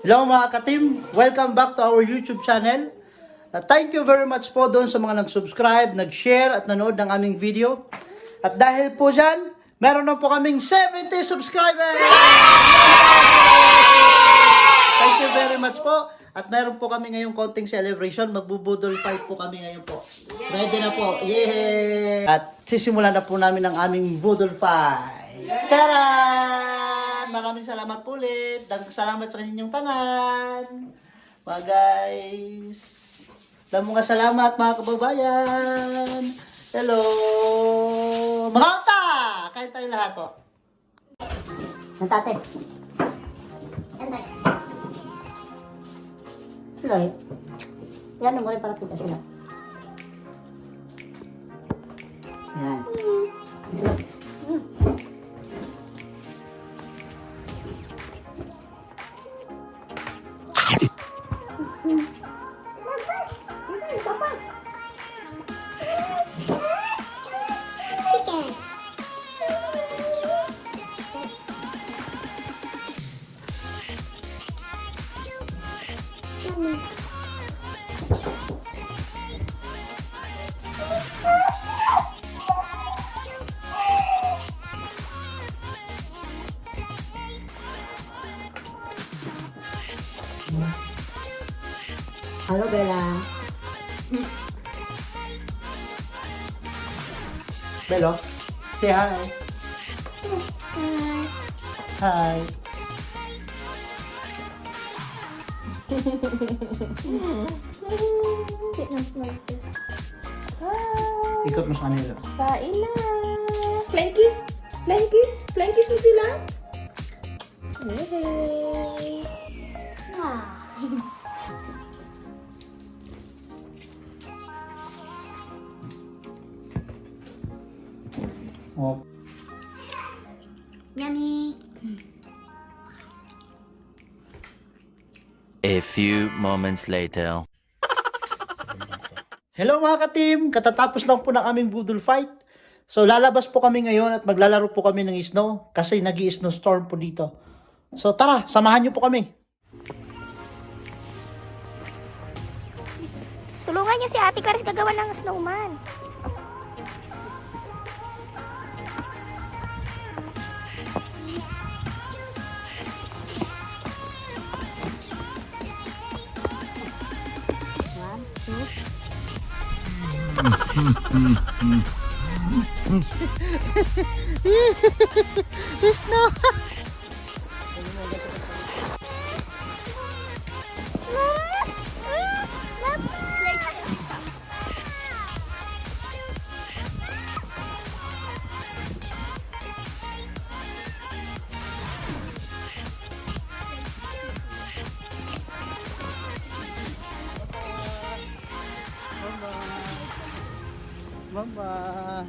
Hello mga ka-team, welcome back to our YouTube channel. Thank you very much po doon sa mga nag-subscribe, nag-share at nanood ng aming video. At dahil po dyan, meron na po kaming 70 subscribers! Thank you very much po. At meron po kami ngayong konting celebration. Magbo-boodle fight po kami ngayon po. Ready na po. Yay! At sisimulan na po namin ang aming boodle fight. Tara! Maraming salamat po ulit. Salamat sa kaninyong tangan. Mga guys. Mga salamat mga kababayan. Hello. Mga kanta! Kahit tayo lahat po. Nantate. Sila eh. Yan mo rin para kita sila. Yan. Halo Bella. Bello, say hi. Hi. Ikot mo sa kanila. Kain na. Flying kiss. Flying kiss. Flying kiss mo sila. Hey. Oh. Yummy. A few moments later. Hello mga ka-team! Katatapos lang po ng aming boodle fight. So lalabas po kami ngayon at maglalaro po kami ng snow kasi nag-i-snowstorm po dito. So tara, samahan niyo po kami. Tulungan niyo si Ate Clarice gagawa ng snowman. Snow! Mama.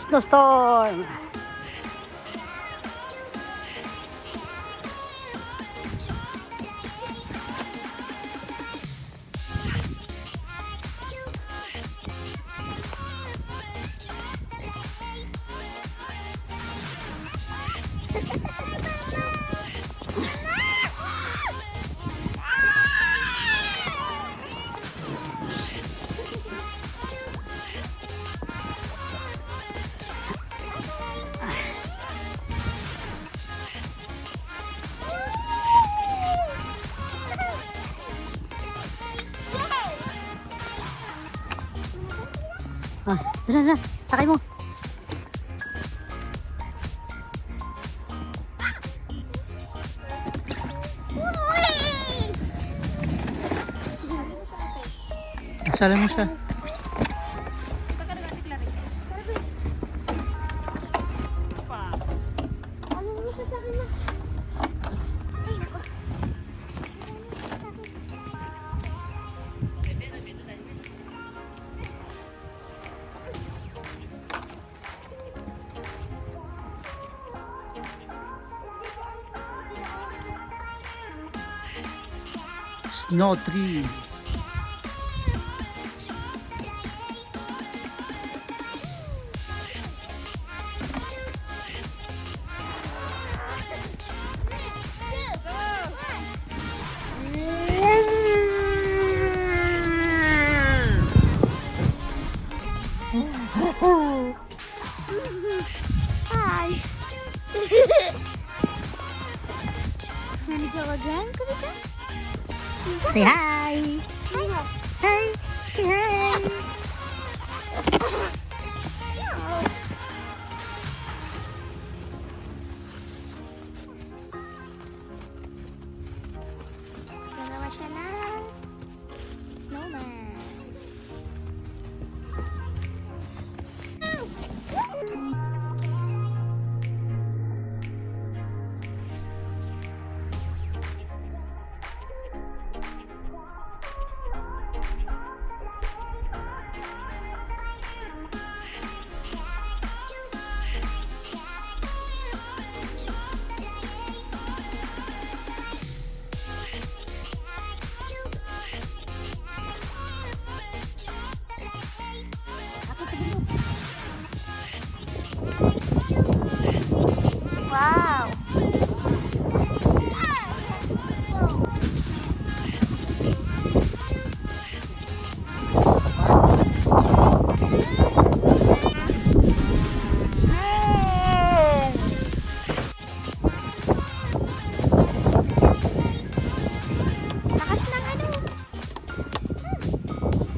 Snowstorm! Ah, dala, sakay mo. Sala mo siya. snow tree. Hi. Naligaw ka dyan? Kami dyan? Say hi! Hi. Hi! Say hi! Gagawa siya ng snowman. Wow! Lakas ng ano?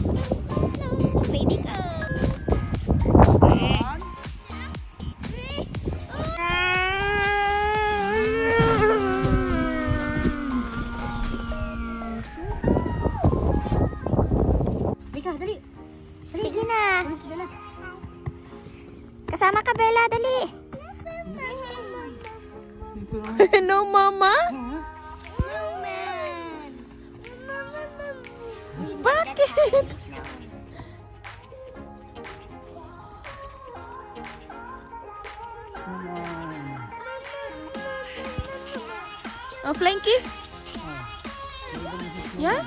Snow. Ready go! Mika, dali. Sige na. Kasama ka, Bella. Dali. No, mama? Snowman. Bakit? Oh, flying kiss? Yan?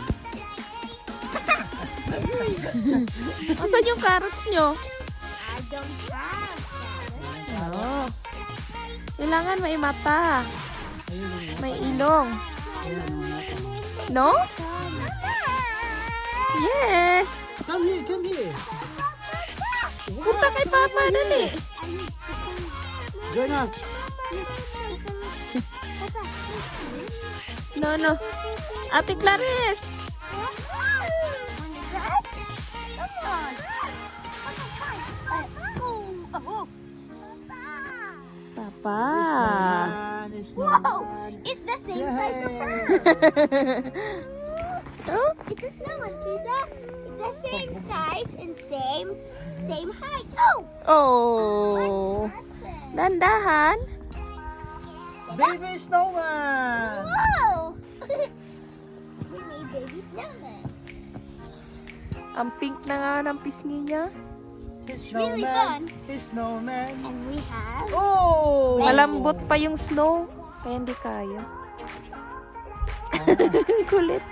Asan yung carrots nyo? I don't have Oh. Kailangan may mata. May ilong. No? Yes. Come here, come here. Punta kay Papa, dali. Join us. No. Ate Clarice. Papa. Wow! It's the same size of her. Oh? It's a snowman, Kisa. It's the same size and same height. Oh! Oh. Dandahan. Baby snowman. Whoa! We made baby snowman. Ang pink na nga ng pisngi niya. He's really snowman. fun. He's snowman. And we have Oh! Malambot pa yung snow. Kaya hindi kaya. Kulit.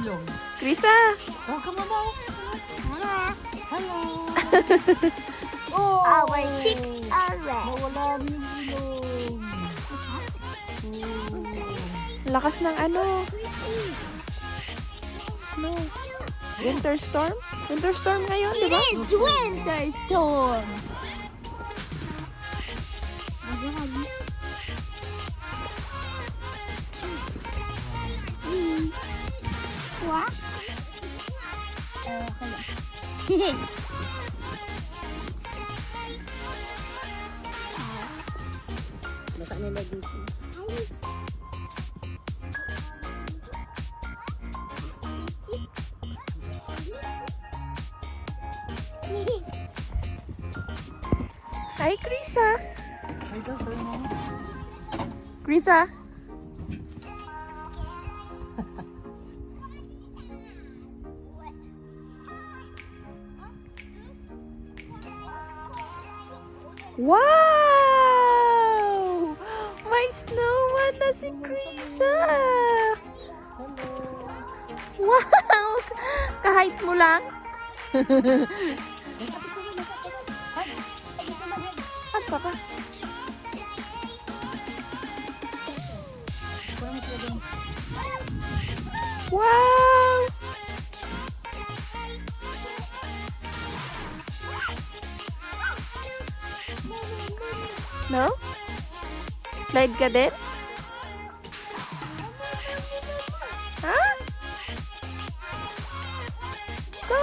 Ilong. Krisa. Oh, come on now. Hello. Oh! Our cheeks are red. Nawala na yung ilong. Lakas ng ano. Snow. Winter storm? Winter storm ngayon, di ba? It's winter storm. What? Basta nila dito. Hi, Krisa. Krisa. Wow! May snowman na si Krisa! Wow! Kahit mo lang. At papa. Wow! No? Slide ka din? Ha? Go!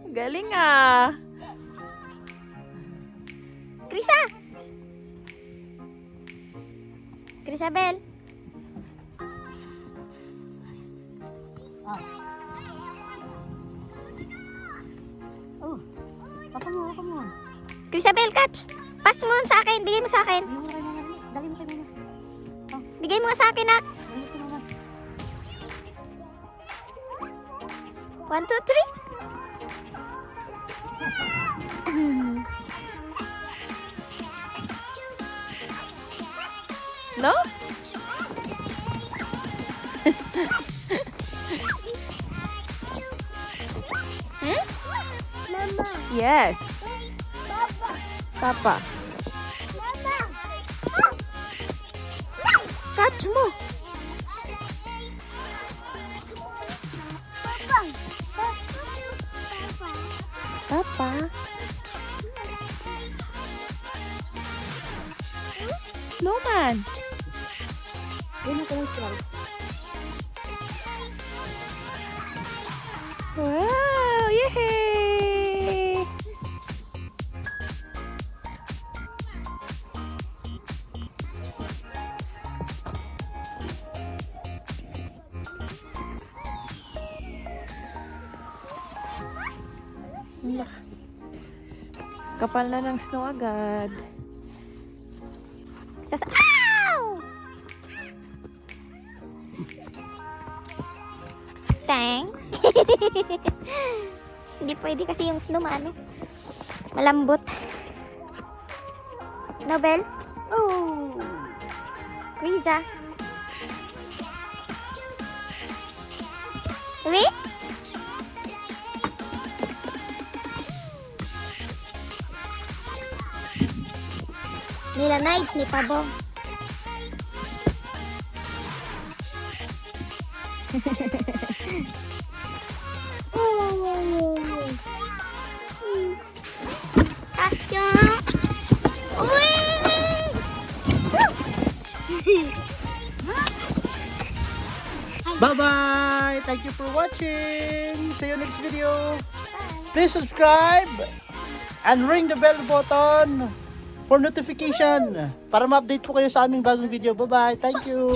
Galing ah. Krisa! Crisabel! Oh, papa mo. Crisabel, catch! Pass mo sa akin. Bigay mo sa akin. Dali mo kay mama. Bigay mo nga sa akin, nak. 1, 2, 3. No? Hmm? Mama. Yes. Papa. Papa. Mama. Catch mo. Papa. Papa. Snowman. Wow! Yay! Kapal na ng snow agad. Ow! Tang. Hindi pwede kasi yung snow malambot. Nobel? Oh. Riza? Rick? Nila nice ni Pabong. Kasya. Uy! Bye-bye! Thank you for watching! See you next video! Please subscribe and ring the bell button for notification para ma-update po kayo sa aming bagong video. Bye-bye! Thank you!